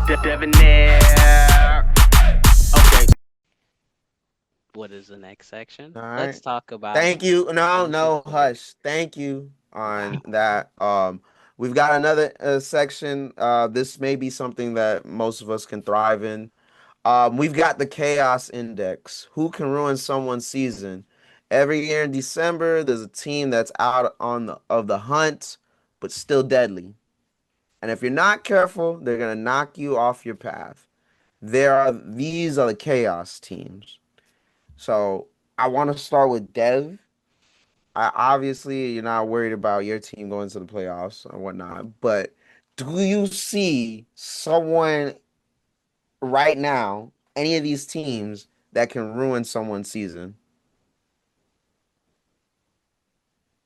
Debonair. Okay. What is the next section? All Let's right. talk about Thank you. No, fantasy no, sports. hush. Thank you on Wow. that. We've got another section. This may be something that most of us can thrive in. We've got the chaos index. Who can ruin someone's season? Every year in December, there's a team that's out on the hunt, but still deadly. And if you're not careful, they're gonna knock you off your path. These are the chaos teams. So I want to start with Dev. Obviously, you're not worried about your team going to the playoffs and whatnot, but do you see someone right now, any of these teams that can ruin someone's season?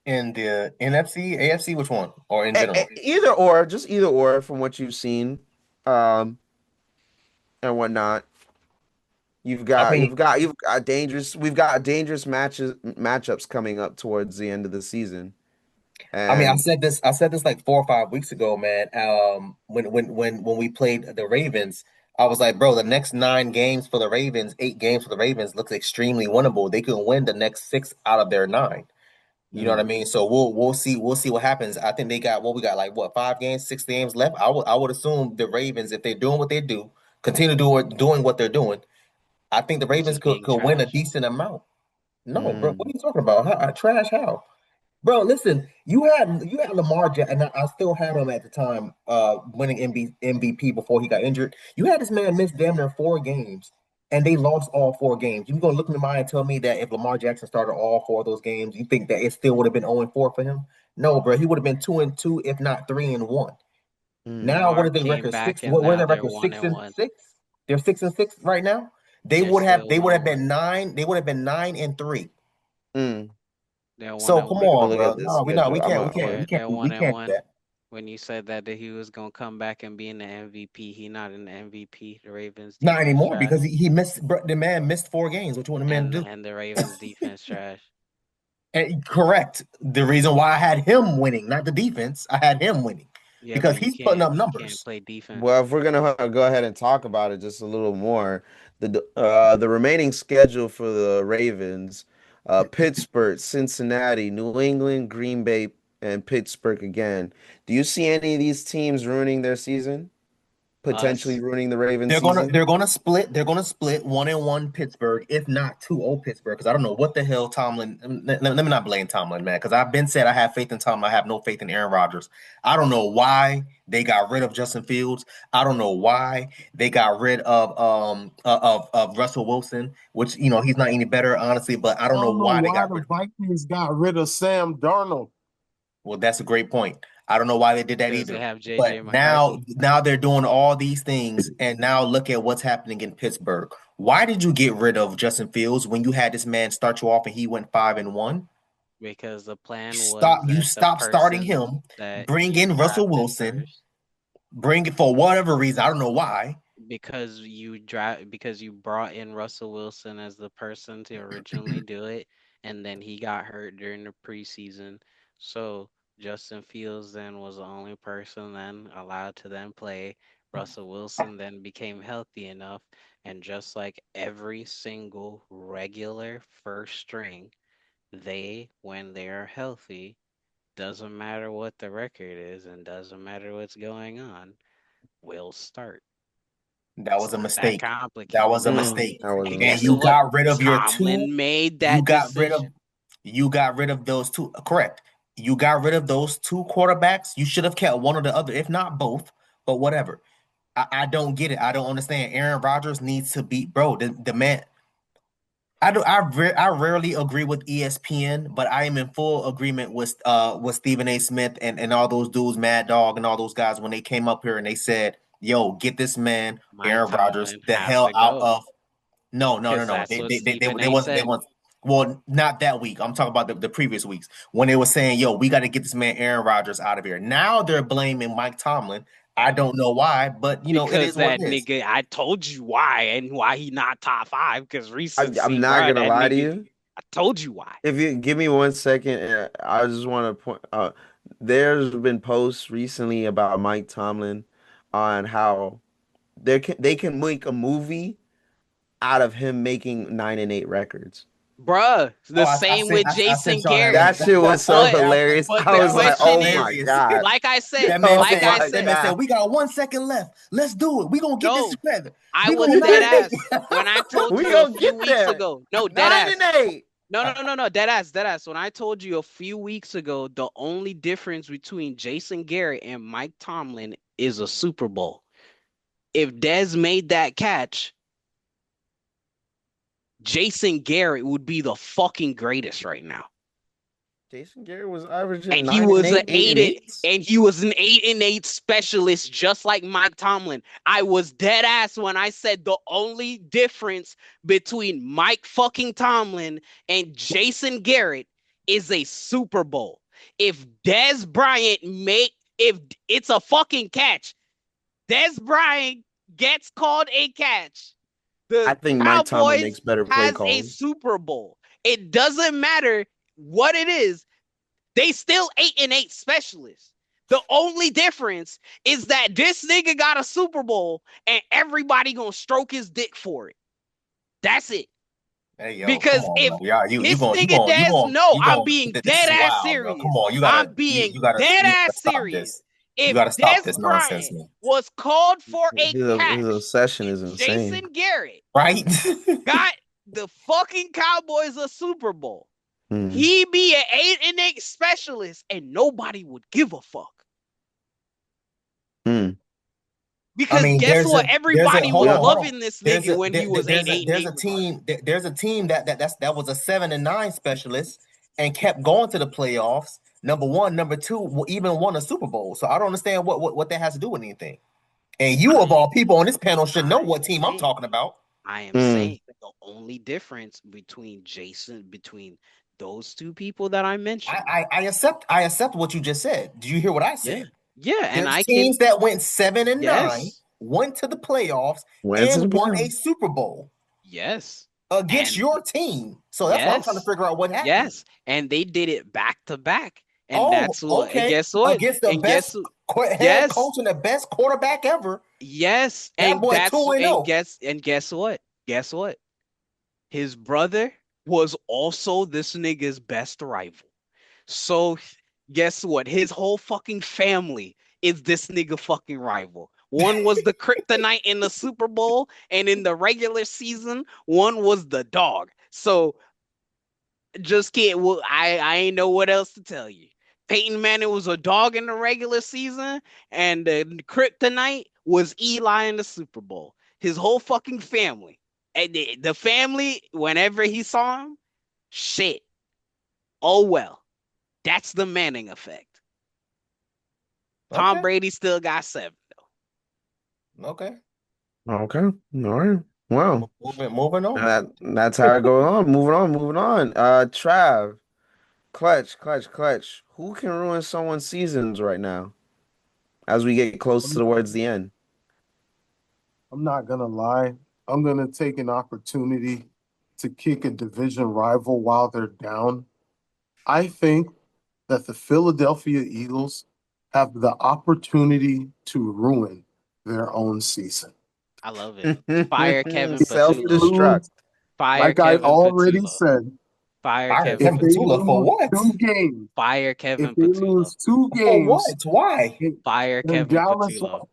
In the NFC, AFC, which one? Or in general? Either or, just either or from what you've seen, um, and whatnot. You've I got mean, you've got you've got dangerous. We've got dangerous matchups coming up towards the end of the season, I and said this like 4 or 5 weeks ago, man. When we played the Ravens, I was like, bro, the next 9 games for the Ravens, 8 games for the Ravens looks extremely winnable. They can win the next 6 out of their 9. You know what I mm, mean? So we'll see what happens. I think they got what we got like what 5 games, 6 games left. I would assume the Ravens, if they're doing what they do, continue doing what they're doing. I think the Ravens Keep could being could win a trash. decent amount. No, bro, what are mm, you talking about? Trash how? Bro, listen, you had Lamar Jackson, and I still had him at the time, winning MVP before he got injured. You had this man miss damn near 4 games, and they lost all 4 games. You gonna look me in the eye and tell me that if Lamar Jackson started all 4 of those games, you think that it still would have been 0-4 for him? No, bro, he would have been 2-2, if not 3-1. Now, what Lamar is their came record? back Six. and What is now their they're record? one Six and and one. six. They're 6-6 right now. They They're would have. still They one would and have been one. 9. They would have been 9-3. mm. They're one So and come I'm one. gonna on, look bro. at this No, we no, we schedule. can't, we can't, we can't, They're we one and can't do one. that. When you said that he was gonna come back and be in the MVP, he not in the MVP. The Ravens Not defense anymore trash, because he missed. Bro, the man missed 4 games. What you want the man and to do? and the Ravens defense trash. And correct. The reason why I had him winning, not the defense, I had him winning Yeah, because but you he's putting can't up you can't numbers. play defense. Well, if we're gonna go ahead and talk about it just a little more, the remaining schedule for the Ravens, Pittsburgh, Cincinnati, New England, Green Bay, and Pittsburgh again. Do you see any of these teams ruining their season? Potentially Us, ruining the Ravens They're gonna season? they're gonna split. They're gonna split 1-1 Pittsburgh, if not 2-0 Pittsburgh. Because I don't know what the hell Tomlin. Let me not blame Tomlin, man. Because I've been said I have faith in Tomlin. I have no faith in Aaron Rodgers. I don't know why they got rid of Justin Fields. I don't know why they got rid of Russell Wilson, which he's not any better, honestly. But I I don't know don't know why they why got the rid. Vikings got rid of Sam Darnold. Well, that's a great point. I don't know why they did that because they either. have But JJ now, McCarthy. now they're doing all these things, and now look at what's happening in Pittsburgh. Why did you get rid of Justin Fields when you had this man start you off and he went 5-1? Because the plan Stop. was You that the stop starting person him. that Bring you in Russell drafted Wilson. first, Bring it for whatever reason. I don't know why. because you brought in Russell Wilson as the person to originally do it, and then he got hurt during the preseason. So Justin Fields then was the only person then allowed to then play. Russell Wilson then became healthy enough, and just like every single regular first string, when they are healthy, doesn't matter what the record is and doesn't matter what's going on, will start. That It's was a not that mistake. That complicated. was a No. Mm, mistake. that was a And And guess you mistake. what? got rid of your two. Tomlin made You that got rid of. decision. You got rid of those two. Correct. You got rid of those two quarterbacks. You should have kept one or the other, if not both. But whatever. I don't get it. I don't understand. Aaron Rodgers needs to be, bro. The man. I rarely agree with ESPN, but I am in full agreement with Stephen A. Smith and all those dudes, Mad Dog and all those guys when they came up here and they said, "Yo, get this man Mike Aaron Rodgers Tomlin the has hell to out go of." No, no, no, because no. that's what Stephen They A wasn't. They said. was Well, not that week. I'm talking about the previous weeks when they were saying, "Yo, we got to get this man Aaron Rodgers out of here." Now they're blaming Mike Tomlin. I don't know why, but it Because is what that it is. nigga, I told you why and why he not top five. Because I'm recency, not bro, gonna that lie to nigga, you. I told you why. If you give me 1 second, I just want to point. There's been posts recently about Mike Tomlin on how they can make a movie out of him making 9-8 records. Bruh, Oh, the same with I sent Jason y'all that Garrett. That link. shit was so But hilarious. but I the was like, question oh is, my Hilarious. god. like I said, That man Oh like said, I my said, god. we got 1 second left. Let's do it. We gonna get this no, together. I We was gonna dead 9-8. ass when I told We you a gonna few get weeks there. ago. No, dead Nine ass. and eight. No, dead ass, dead ass. When I told you a few weeks ago, the only difference between Jason Garrett and Mike Tomlin is a Super Bowl. If Dez made that catch, Jason Garrett would be the fucking greatest right now. Jason Garrett was averaging And he 9 and was 8, an 8 and 8. and he was an 8-8 specialist, just like Mike Tomlin. I was dead ass when I said the only difference between Mike fucking Tomlin and Jason Garrett is a Super Bowl. If Dez Bryant if it's a fucking catch, Dez Bryant gets called a catch, I the think Mike Tomlin Cowboys makes better play has a calls. Super Bowl. It doesn't matter what it is. They still 8-8 specialists. The only difference is that this nigga got a Super Bowl and everybody gonna stroke his dick for it. That's it. Hey yo, come Because on, if bro. Yeah, this nigga does, no, I'm being This dead is ass wild, bro. Come serious. on, I'm being dead you ass gotta stop serious. this. You If gotta stop Des this nonsense, Bryant man. was called for a His catch obsession and is insane. Jason Garrett Right? got the fucking Cowboys a Super Bowl, Hmm. he be an 8-8 specialist and nobody would give a fuck. Hmm. Because guess what? Everybody hold was on, hold on. loving this nigga when he was 8-8 regardless. There's a team that was a 7-9 specialist and kept going to the playoffs. Number one, number two, even won a Super Bowl. So I don't understand what that has to do with anything. And you of all people on this panel should know what team I'm talking about. I am saying the only difference between those two people that I mentioned. I accept what you just said. Did you hear what I said? Yeah, and There's I can teams that went 7-9, yes, went to the playoffs, Went to the and won a playoffs. Super Bowl yes, against and your team. So that's what I'm trying to yes, figure out what happened. yes, and they did it back to back, and Oh, that's what. And okay. guess what? Against the And best head yes, coach and the best quarterback ever. yes, That and boy that's 2-0. guess what? Guess what? His brother was also this nigga's best rival. So guess what? His whole fucking family is this nigga fucking rival. One was the kryptonite in the Super Bowl, and in the regular season, one was the dog. So just can't. Well, I ain't know what else to tell you. Peyton Manning was a dog in the regular season, and the kryptonite was Eli in the Super Bowl. His whole fucking family. And the family, whenever he saw him, shit. Oh well. That's the Manning effect. Tom Okay. Brady still got 7 though. Okay. Okay. All right. Well, Moving on. that's how it goes on. Moving on. Trav, clutch. Who can ruin someone's seasons right now as we get close towards the end? I'm not gonna lie. I'm gonna take an opportunity to kick a division rival while they're down. I think that the Philadelphia Eagles have the opportunity to ruin their own season. I love it. Fire Kevin If they Patullo. Self-destruct. lose, Fire like I Kevin already Patullo. said, Fire Fire Kevin Kevin if they Patullo for lose what? 2 games, Fire Kevin if they Patullo. lose 2 For what? games, Why? Fire then Kevin Dallas. Patullo.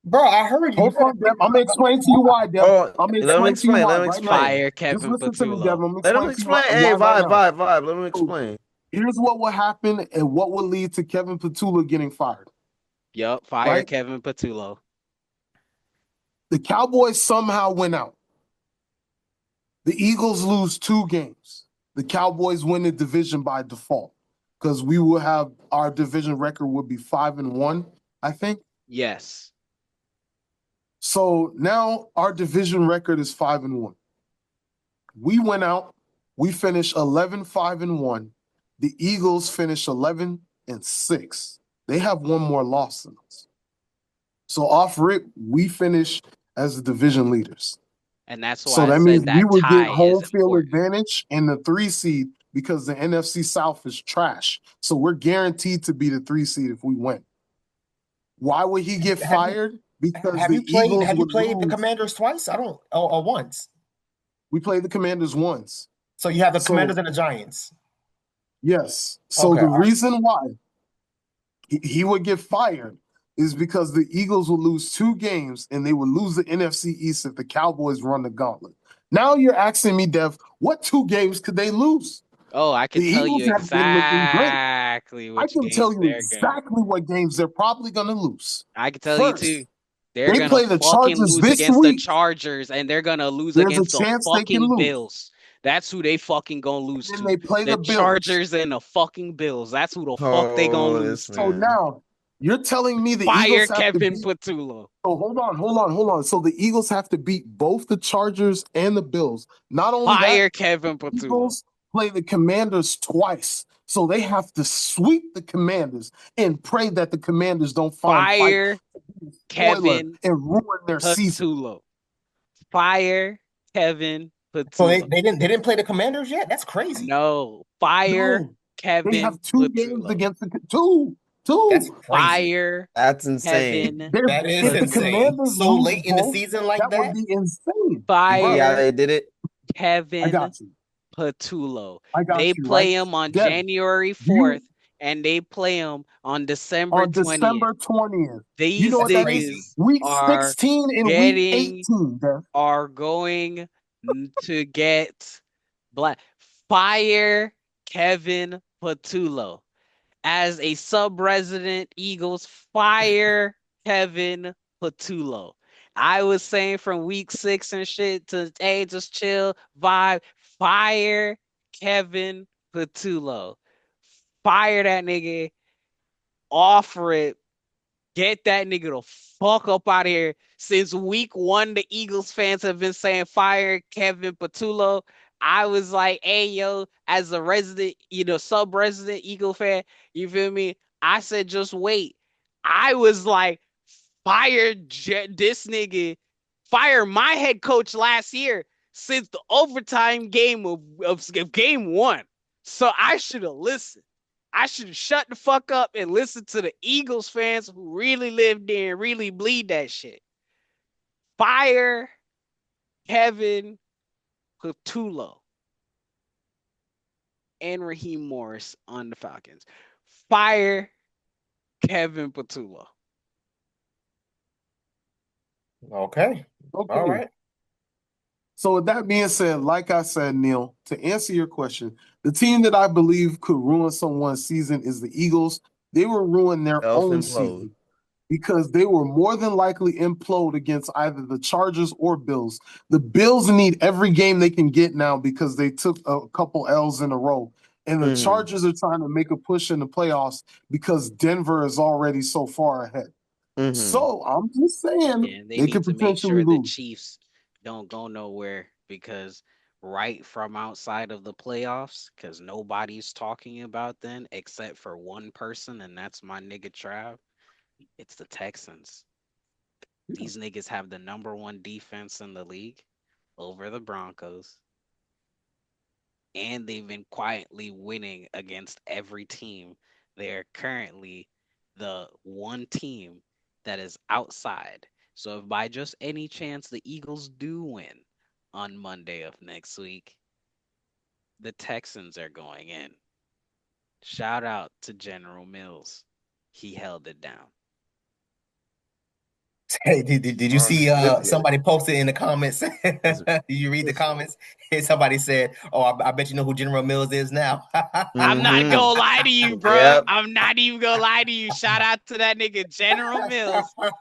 Bro, I heard you. Hold on, Dev. I'm gonna explain to you why, Dev. Oh, I'm gonna let him explain to you explain. why Let him right now. explain. Fire Just Kevin listen to me, Dev. Patullo. I'm gonna Let him explain to you explain. Hey, why right now. vibe. Let him explain. Here's what will happen and what will lead to Kevin Patullo getting fired. Yup, fire Right? Kevin Patullo. The Cowboys somehow win out. The Eagles lose 2 games. The Cowboys win the division by default because we will have our division record would be 5-1, I think. Yes. So now our division record is 5-1. We went out. We finished 11-5-1. The Eagles finished 11-6. They have one more loss than us. So off rip, we finish as the division leaders. And that's why So I that said means that we would get tie home is field important. advantage and the 3 seed because the NFC South is trash. So we're guaranteed to be the 3 seed if we win. Why would he get fired? because Have the you played? Eagles Have you would played the lose. Commanders twice? I don't. Or once. We played the Commanders once. So you have the So Commanders and the Giants. yes. So Okay. the reason why he would get fired is because the Eagles would lose 2 games and they would lose the NFC East if the Cowboys run the gauntlet. Now you're asking me, Dev, what 2 games could they lose? Oh, I The can tell Eagles you have been looking great. exactly I which can tell games you they're gonna. exactly what games they're probably going to lose. I can tell you too. First, They're they gonna play the fucking Chargers lose this against the week. Chargers, and they're gonna lose There's a against the chance they can fucking lose. Bills. That's who they fucking gonna lose Then to. they play The the Bills. Chargers and the fucking Bills. That's who the fuck they gonna Oh, lose this to. So man. now you're telling me the Fire Eagles have to Kevin beat. Patullo. So hold on. So the Eagles have to beat both the Chargers and the Bills. Not only that, Fire Kevin the Patullo. Eagles play the Commanders twice. So they have to sweep the Commanders and pray that the Commanders don't find Fire spoiler Kevin and ruin their season. Patullo. Fire Kevin So they Patullo. didn't play the Commanders yet. That's crazy. No. Fire No, they Kevin have 2 games Patullo. against the two. That's crazy. Fire That's insane. Kevin That is If the insane. Commanders So lose late in the both, season like that would that. be insane. See how Fire they did it? I Kevin got you. Patullo. I got They you, play right? him on Dev, January do you 4th, and they play him on December on 20th. December 20th. You These know what that crazy. is? niggas Week are 16 and week getting 18, Dev. are going to get black. Fire Kevin Patullo. As a sub-resident Eagles, fire Kevin Patullo. I was saying from week 6 and shit to, hey, just chill, vibe. Fire Kevin Patullo. Fire that nigga. Offer it. Get that nigga the fuck up out of here. Since week 1, the Eagles fans have been saying fire Kevin Patullo. I was like, hey, yo, as a resident, sub-resident Eagle fan, you feel me? I said, just wait. I was like, fire this nigga, fire my head coach last year since the overtime game of game 1. So I should have listened. I should have shut the fuck up and listened to the Eagles fans who really live there and really bleed that shit. Fire Kevin Patullo and Raheem Morris on the Falcons. Fire Kevin Patullo. Okay. Okay. All right. So with that being said, like I said, Neil, to answer your question, the team that I believe could ruin someone's season is the Eagles. They will ruin their Elf own implode. season because they will more than likely implode against either the Chargers or Bills. The Bills need every game they can get now because they took a couple L's in a row. And the Chargers are trying to make a push in the playoffs because Denver is already so far ahead. So I'm just saying Yeah, they they need could to make potentially sure the lose. Chiefs don't go nowhere because right from outside of the playoffs, because nobody's talking about them except for one person, and that's my nigga Trav. It's the Texans. These niggas have the #1 defense in the league over the Broncos. And they've been quietly winning against every team. They're currently the one team that is outside. So if by just any chance the Eagles do win on Monday of next week, the Texans are going in. Shout out to General Mills. He held it down. Hey, did you see somebody posted in the comments? Did you read the comments? Somebody said, "Oh, I bet you know who General Mills is now." I'm not gonna lie to you, bro. Yep. I'm not even gonna lie to you. Shout out to that nigga General Mills. Shout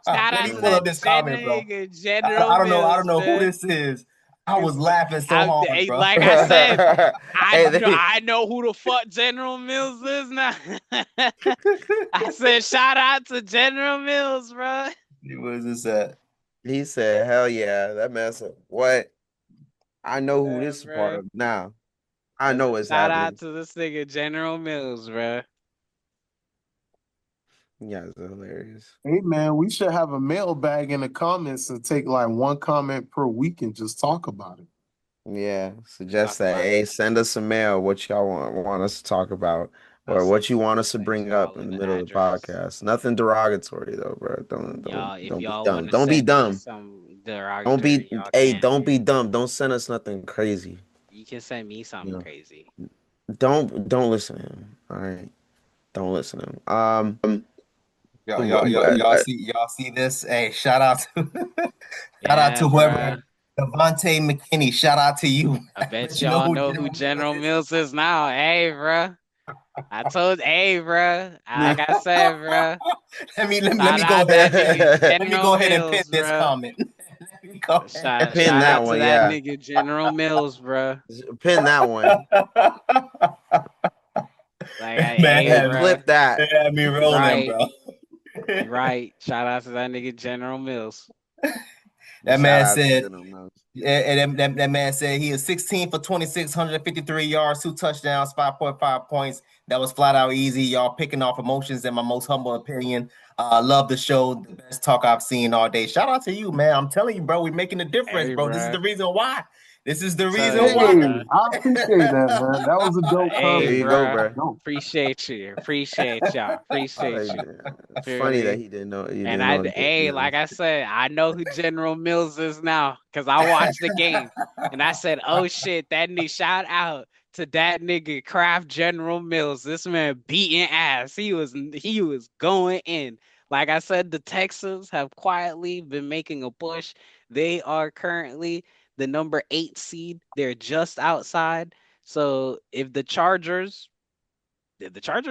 Let out me to pull that up this comment, bro. nigga General I don't know. I Mills, don't know who man. this is. I was laughing so hard, bro. Like I said, Hey, I know who the fuck General Mills is now. I said shout out to General Mills, bro. What is this at? he said, "Hell yeah, that mess up." What? I know who Yeah, this is part bro. of now. I know what's Shout happening. out to this nigga General Mills, bro. You guys are hilarious. Hey man, we should have a mailbag in the comments and take like one comment per week and just talk about it. Yeah, suggest Talk that. about Hey, send us a mail. What y'all want us to talk about? or send what you want us to text bring up y'all in the an middle of the address. podcast. Nothing derogatory though, bro. Y'all, if Don't be y'all dumb. want to Don't be send me dumb. some Don't be derogatory, y'all hey, can. don't be dumb. Don't send us nothing crazy. You can send me You something know. crazy. Don't listen to him. All right. Don't listen to him. Y'all see this? Hey, shout out to shout out Yeah, to whoever bruh. Devontae McKinney. Shout out to you. I I bet bet you know y'all who know who General General is. Mills is now. Hey, bruh. Hey, bruh. Like I said, bruh. Let Shout me go out ahead. that nigga Let me General go ahead and pin Mills, this bruh. comment. Let me go Shout, ahead. Pin shout that out to one, that yeah. nigga General Mills, bruh. Pin that one. Like, Man, hey, And bruh. clip that. it had me rolling, Right, bro. right. Shout out to that nigga General Mills. That Shout man out to said, General Mills. that man said he is 16 for 26, 153 yards, 2 touchdowns, 5.5 points. That was flat out easy. Y'all picking off emotions in my most humble opinion. Love the show. The best talk I've seen all day. Shout out to you, man. I'm telling you, bro, we're making a difference, Hey, bro. This is bruh. the reason why. This is the Tell reason you, why. Hey, bruh. I appreciate that, man. That was a dope Hey, There comment. you go, bruh. bro. Dope. Appreciate you. Appreciate y'all. Appreciate you. It's Feel funny that me? he didn't know you And didn't know hey, like I said, I know who General Mills is now because I watched the game and I said, oh shit, that nigga, shout out to that nigga Kraft General Mills. This man beating ass. He was going in. Like I said, the Texans have quietly been making a push. They are currently the number 8 seed. They're just outside. So if the Chargers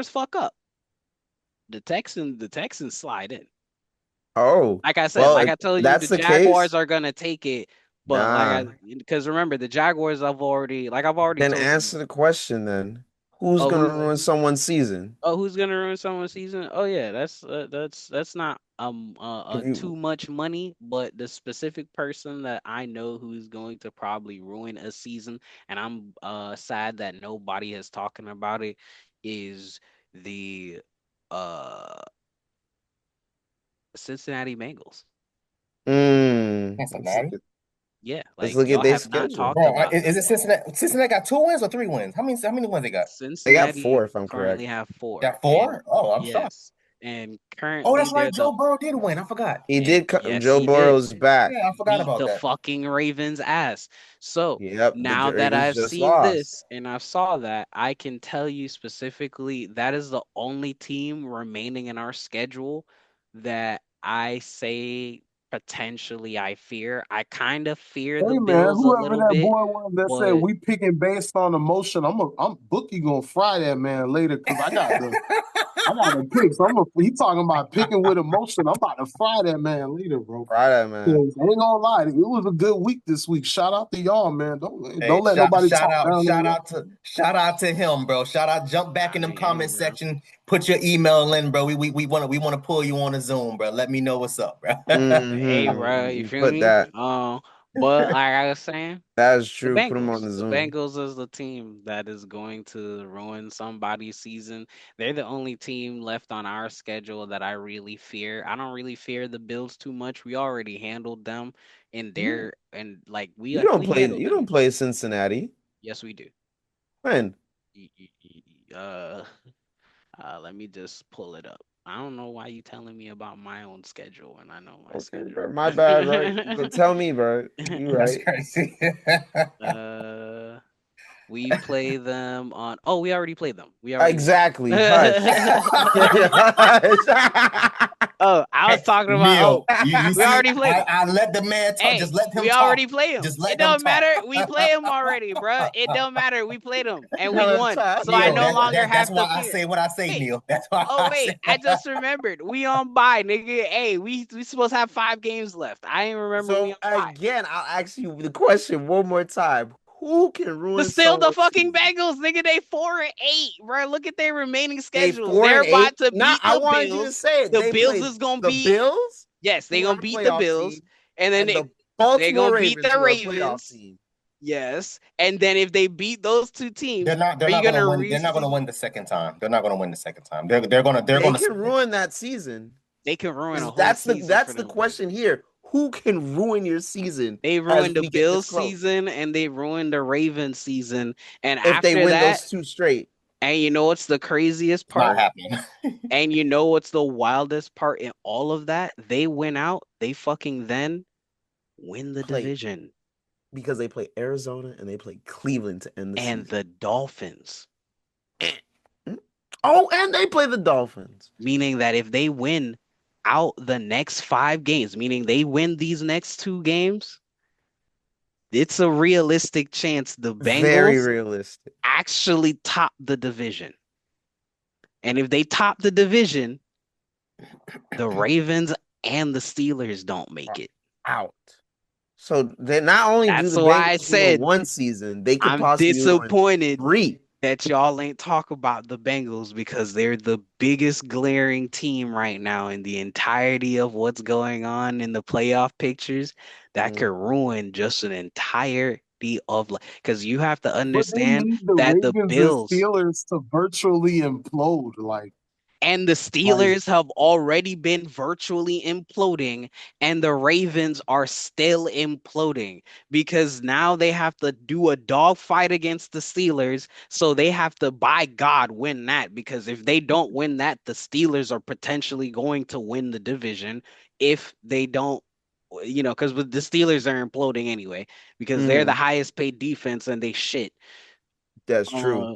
fuck up, the Texans slide in. Oh, Like I said, well, like if I told you, that's the the Jaguars case, are gonna take it. But nah. because remember, the Jaguars I've already Then told you. answer the question then. Who's Oh, gonna ruin someone's season? who's gonna ruin someone's season? Oh yeah, that's not If you too much money, but the specific person that I know who's going to probably ruin a season, and I'm sad that nobody is talking about it, is the uh Cincinnati Bengals. let's look Cincinnati. at Yeah, let's like look at y'all their have not schedule. talked Bro, about is them. it Cincinnati? Cincinnati got 2 wins or 3 wins? How many wins they got? They got Cincinnati 4 if I'm currently correct. have 4, Got and 4? Oh, I'm shocked. yes, and Oh, currently that's right. they're the Joe Burrow did win. I forgot. He and did yes, Joe he did. Burrow's back. Yeah, I He forgot beat about the that. fucking Ravens ass. So Yep, the now that Ravens I've just seen lost. this and I saw that, I can tell you specifically that is the only team remaining in our schedule that I say potentially I fear. I kind of fear the Hey, man, Bills a whoever little that bit, boy was that said but we picking based on emotion, I'm Bookie gonna fry that man later because I got the picks. He talking about picking with emotion. I'm about to fry that man later, bro. Friday, man. 'Cause I ain't gonna lie, it was a good week this week. Shout out to y'all, man. Hey, Don't let nobody shout talk out, down on y'all. shout out to him, bro. Shout out, jump back in them hey, comment bro. section, put your email in, bro. We wanna pull you on a Zoom, bro. Let me know what's up, bro. Hey, bro, you feel Put me? that. But like I was saying, That is the true. Put him on Bengals. the The Zoom. Bengals is the team that is going to ruin somebody's season. They're the only team left on our schedule that I really fear. I don't really fear the Bills too much. We already handled them in You their and like we you like don't we play handled you them. don't play Cincinnati. Yes, we do. When? Y- y- y- let me just pull it up. I don't know why you telling me about my own schedule and I know my Okay, schedule. bro. My bad, right? But tell me, bro. You That's right. crazy. uh We play them on. Oh, we already played them. We already won. Exactly. Hush. Hush. Oh, I was talking about. Neil, Oh, you we see, already played I, them. I let the man talk. Hey, Just let him we talk. already played them. Just It let them don't talk. matter. We played them already, bruh. It don't matter. We played them and we Hella won. tough. So I Neil, no that's longer that's have why to I fear. say what I say, Wait. Neil. That's why Oh I wait, say. I just remembered. We on bye, nigga. Hey, we supposed to have 5 games left. I ain't remember we So on bye. again, I'll ask you the question one more time. Who can The ruin still the someone's fucking season? Bengals, nigga. They 4-8, bro. Look at their remaining They schedules. four They're and eight. about to Now beat I the wanted you to Bills. say it. The They Bills played is gonna the beat. Bills, Yes, they who are gonna a beat the playoff Bills, team, and then and they the they Baltimore gonna beat Ravens, the who are a playoff Ravens. team. Yes, and then if they beat those two teams, They're not. They're are you not gonna gonna win. They're not gonna re-see? win the second time. They're not gonna win the second time. They're gonna They can ruin that season. They can ruin a whole That's the season for that's the them. question here. Who can ruin your season They as ruined the we get this Bills close? season and they ruined the Ravens season, and If they after win that, those two straight. And you know what's the craziest Not part? happening. And you know what's the wildest part in all of that? They went out, they fucking then win the Play division. because they play Arizona and they play Cleveland to end the And season. the Dolphins. Oh, and they play the Dolphins. Meaning that if they win out the next 5 games, meaning they win these next 2 games, it's a realistic chance the Very Bengals realistic. actually top the division. And if they top the division, the Ravens and the Steelers don't make it. Out. So they not only do That's the why I Bengals ruin said one season, they could I'm possibly ruin disappointed three. that y'all ain't talk about the Bengals because they're the biggest glaring team right now in the entirety of what's going on in the playoff pictures that could ruin just an entirety of because you have to But they understand need the that the Ravens and Bills Steelers to virtually implode. and the Like Steelers have already been virtually imploding, and the Ravens are still imploding because now they have to do a dogfight against the Steelers. So they have to, by God, win that because if they don't win that, the Steelers are potentially going to win the division if they don't. Because the Steelers are imploding anyway because they're the Mm, highest paid defense and they shit. that's true. Uh,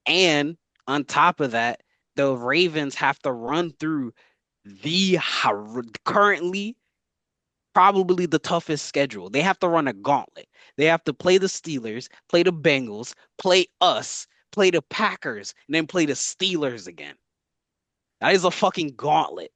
and on top of that, the Ravens have to run through currently probably the toughest schedule. They have to run a gauntlet. They have to play the Steelers, play the Bengals, play us, play the Packers, and then play the Steelers again. That is a fucking gauntlet.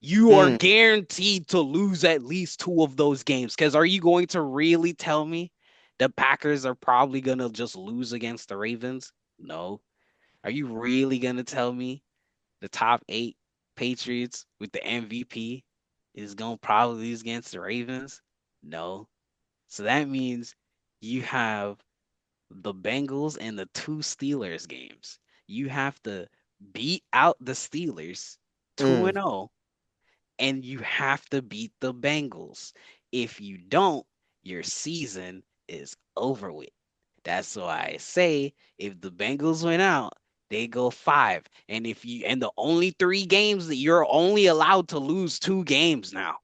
You are Mm, guaranteed to lose at least 2 of those games. Because are you going to really tell me the Packers are probably going to just lose against the Ravens? No. Are you really gonna tell me the top 8 Patriots with the MVP is gonna probably lose against the Ravens? No. So that means you have the Bengals and the 2 Steelers games. You have to beat out the Steelers 2 mm. and 0 and you have to beat the Bengals. If you don't, your season is over with. That's why I say if the Bengals went out, they go 5. And the only 3 games that you're only allowed to lose 2 games now.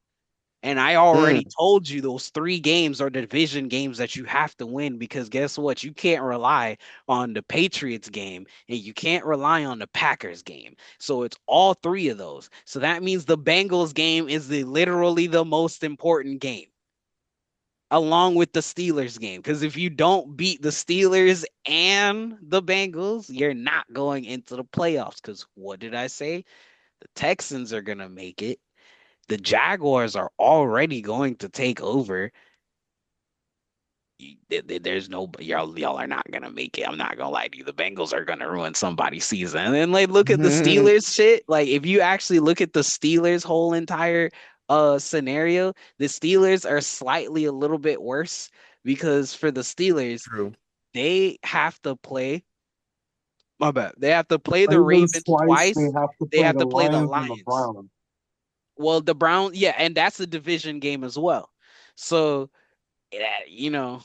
And I already Mm. told you those 3 games are division games that you have to win because guess what? You can't rely on the Patriots game and you can't rely on the Packers game. So it's all 3 of those. So that means the Bengals game is literally the most important game along with the Steelers game. Because if you don't beat the Steelers and the Bengals, you're not going into the playoffs. Because what did I say? The Texans are going to make it. The Jaguars are already going to take over. There's no y'all are not gonna make it. I'm not gonna lie to you. The Bengals are gonna ruin somebody's season. And then like look at the Steelers shit. Like if you actually look at the Steelers whole entire scenario, the Steelers are slightly a little bit worse because for the Steelers, True. they have to play. My bad. They have to play the Ravens Ravens twice, they twice. have to They play have the to play the Lions and the Lions. Browns. Well, the Browns, yeah, and that's a division game as well. So, you know,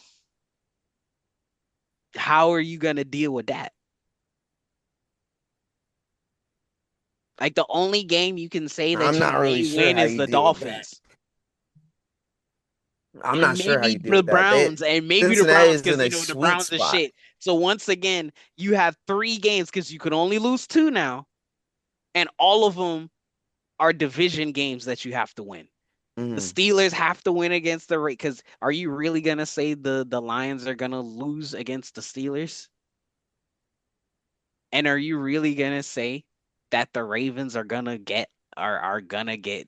how are you gonna deal with that? Like the only game you can say that I'm you not really may sure win how is you the deal with that. Dolphins I'm and not sure how maybe you deal the with that. Browns and maybe the Cincinnati Browns is in because a the sweet Browns are spot. shit. So once again, you have 3 games because you could only lose 2 now, and all of them are division games that you have to win. The Mm. Steelers have to win against the Raiders. Because are you really gonna say the Lions are gonna lose against the Steelers? And are you really gonna say that the Ravens are gonna get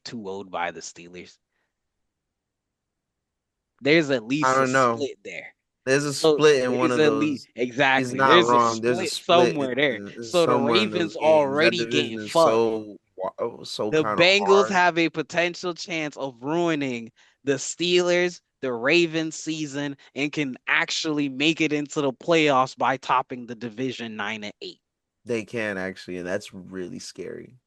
2-0'd by the Steelers? There's at I least a don't know. split there. There's a So split in one there's of at least those. He's exactly not there's a wrong. There's a split split somewhere there. So the somewhere in those Ravens games. That already division getting is fucked. so The kind of Bengals hard. have a potential chance of ruining the Steelers, the Ravens season, and can actually make it into the playoffs by topping the division 9-8. They can actually, and that's really scary.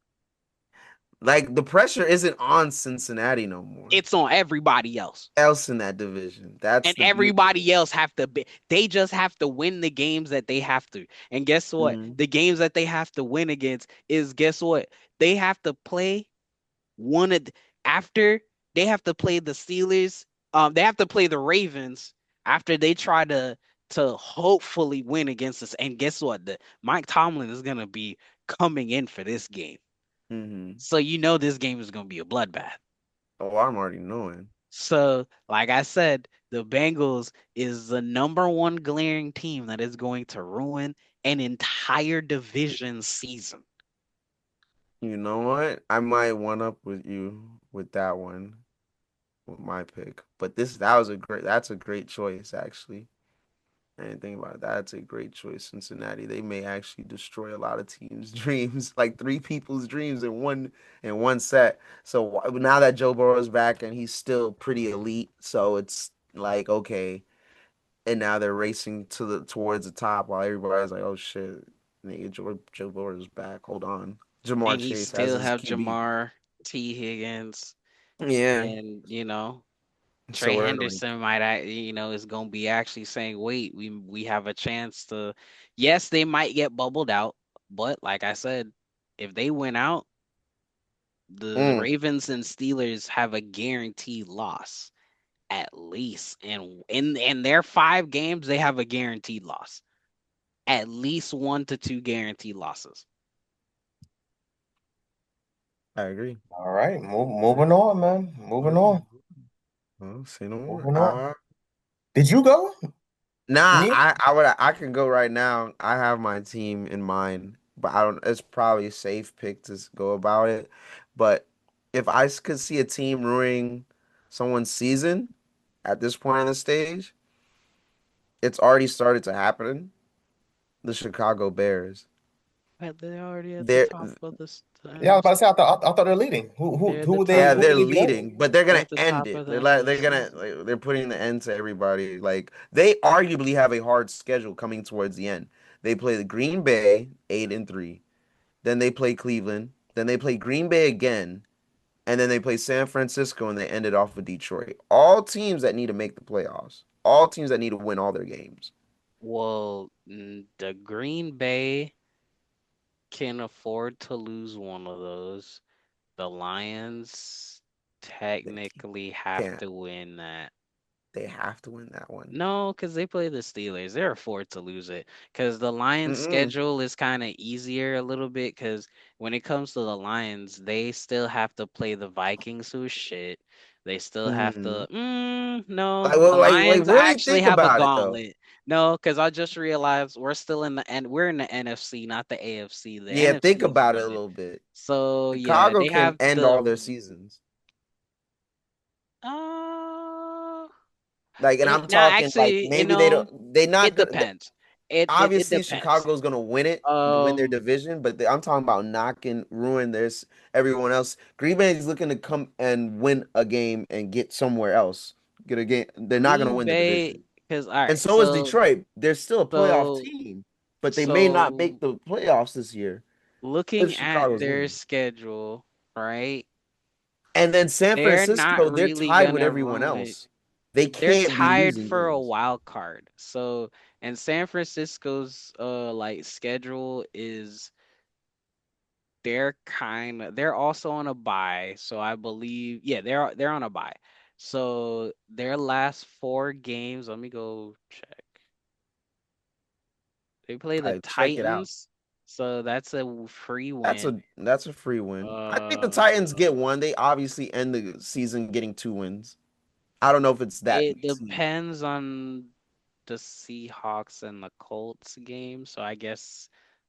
Like the pressure isn't on Cincinnati no more. It's on everybody else. Else in that division. That's And the beauty of everybody else have to be, they just have to win the games that they have to. And guess it. what? The games that they have to win against is, guess what? They have to play one of after they have to play the Steelers. They have to play the Ravens after they try to hopefully win against us. And guess what? The Mike Tomlin is gonna be coming in for this game. Mm-hmm. So you know this game is gonna be a bloodbath. Oh, I'm already knowing. So, like I said, the Bengals is the number one glaring team that is going to ruin an entire division season. You know what? I might one up with you with that one, with my pick. But that's a great choice actually. I didn't think about it. That's a great choice. Cincinnati. They may actually destroy a lot of teams' dreams, like three people's dreams in one set. So now that Joe Burrow's back and he's still pretty elite, so it's like okay. And now they're racing towards the top while everybody's like, oh shit, nigga, Joe Burrow's back. Hold on. Jamar And he Chase has still his have QB. Jamar T. Higgins, Yeah. and So Trey we're like, Henderson is going to be actually saying, "Wait, we have a chance to." Yes, they might get bubbled out, but like I said, if they win out, the mm, Ravens and Steelers have a guaranteed loss at least. And in their 5 games, they have a guaranteed loss. At least 1 to 2 guaranteed losses. I agree. All right, moving on, man. Moving on. Well, say no more. Moving on. Did you go? Nah, Neil? I can go right now. I have my team in mind, but I don't. It's probably a safe pick to go about it. But if could see a team ruining someone's season at this point in the stage, it's already started to happen. The Chicago Bears. But they're already at the They're top of the Yeah, I was about to NFC. say. I thought they're leading. Who They're at who the would they top. yeah, who they're would they be over? leading, but they're They're gonna at the end top it. of the They're NFC. gonna they're putting the end to everybody. Like they arguably have a hard schedule coming towards the end. They play the Green Bay 8-3. Then they play Cleveland. Then they play Green Bay again. And then they play San Francisco and they end it off with Detroit. All teams that need to make the playoffs. All teams that need to win all their games. Well, the Green Bay can afford to lose one of those. The Lions They technically have can't. to win that. They have to win that one. No, because they play the Steelers. They're afford to lose it. Because the Lions' Mm-mm. schedule is kind of easier a little bit. Because when it comes to the Lions, they still have to play the Vikings, who's shit. They still have Mm-hmm. to. No, the Like Lions really actually think have a about it though. gauntlet. No, because I just realized we're still in the end. We're in the NFC, not the AFC. The Yeah, think NFC is about it a loaded. little bit. So yeah, Chicago they can have end the. all their seasons. Uh, Like, and I'm now talking like actually, maybe they don't. They it not gonna. depends. It Obviously, depends. Chicago's gonna win it, win their Um, division. But I'm talking about knocking, ruin this everyone else. Green Bay is looking to come and win a game and get somewhere else. Get a game. They're not gonna Green win the Bay, division, because all and right, so is Detroit. They're still a playoff so team, but they may not so make the playoffs this year if looking at Chicago's their winning. schedule, right? And then San They're not Francisco, they're really tied with gonna everyone ruin. else. They They're can't be tied losing for a games. wild card. So, and San Francisco's like schedule is they're also on a bye. So I believe yeah, they're on a bye. So their last 4 games, let me go check. They play the Check it out. Titans, so that's a free win. That's a free win. I think the Titans Uh, get one. They obviously end the season getting 2 wins. I don't know if it's that it season. depends on the Seahawks and the Colts game, so I guess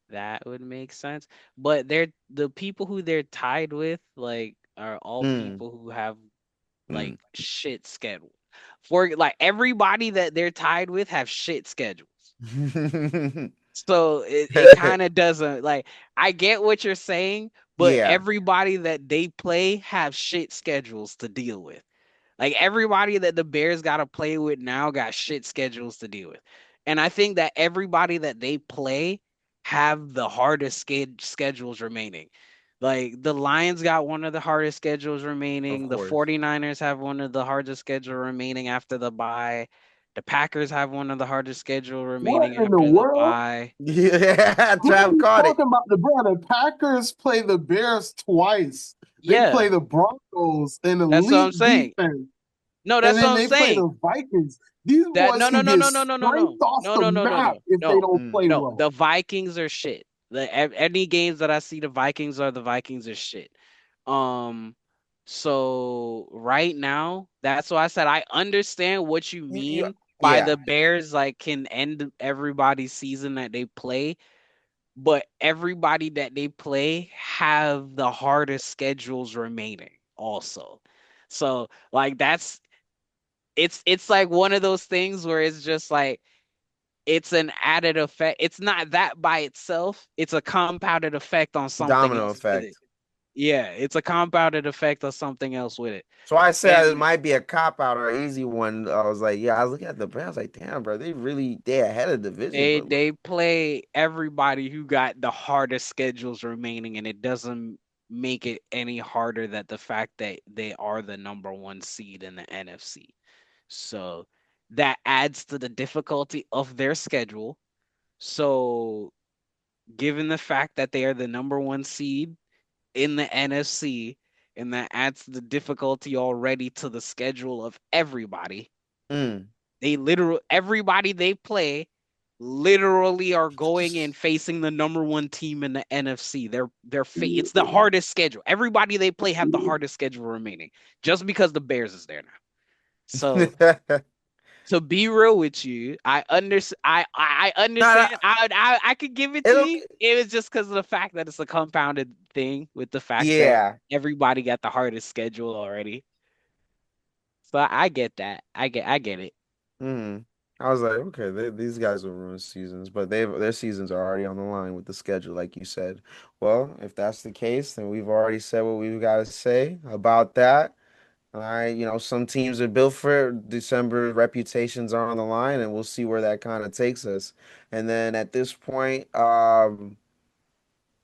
that would make sense. But the people who they're tied with, like, are all Mm, people who have mm. like shit schedule. For like everybody that they're tied with have shit schedules. So it kind of doesn't like I get what you're saying, but Yeah. everybody that they play have shit schedules to deal with. Like everybody that the Bears got to play with now got shit schedules to deal with. And I think that everybody that they play have the hardest schedules remaining. Like the Lions got one of the hardest schedules remaining. Of The course. 49ers have one of the hardest schedule remaining after the bye. The Packers have one of the hardest schedule What remaining in the after the world? bye. Yeah, What are Trav you caught it. talking about? The bro, the Packers play the Bears twice. They Yeah, play the Broncos, an that's what I'm elite saying. defense, No, and that's what then I'm they play saying. the Vikings. These That boys no no can no get no no no no scraped no off no the no no no map no if they no don't Mm. play no. well. The Vikings are shit. Any games that I see the Vikings are shit. Um, so right now, that's why I said I understand what you You, mean by yeah, the Bears like can end everybody's season that they play, but everybody that they play have the hardest schedules remaining also. So like it's like one of those things where it's just like it's an added effect. It's not that by itself. It's a compounded effect on something domino else with it. effect. Yeah, it's a compounded effect of something else with it. So I said it And might be a cop out or an easy one. I was like, yeah, I was looking at the Bears, I was like, damn, bro, they ahead of division, they but look, they play everybody who got the hardest schedules remaining, and it doesn't make it any harder that the fact that they are the number one seed in the NFC. So that adds to the difficulty of their schedule. So given the fact that they are the number one seed in the NFC, and that adds the difficulty already to the schedule of everybody. mm. Everybody they play literally are going and facing the number one team in the NFC. It's the hardest schedule. Everybody they play have the hardest schedule remaining, just because the Bears is there now. So to be real with you, I Nah, understand. I could give it to it'll, you. It was just because of the fact that it's a compounded thing with the fact that yeah. everybody got the hardest schedule already. So I get that. I get it. Mm. I was like, okay, these guys will ruin seasons, but their seasons are already on the line with the schedule, like you said. Well, if that's the case, then we've already said what we've got to say about that. All right, some teams are built for December, reputations are on the line, and we'll see where that kind of takes us. And then at this point,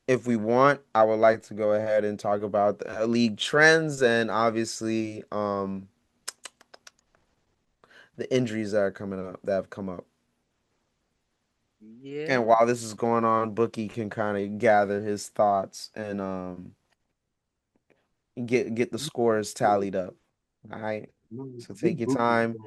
if we want, I would like to go ahead and talk about the league trends and obviously the injuries that are coming up that have come up. Yeah. And while this is going on, Bookie can kind of gather his thoughts and get the scores tallied up. All right. So take your time.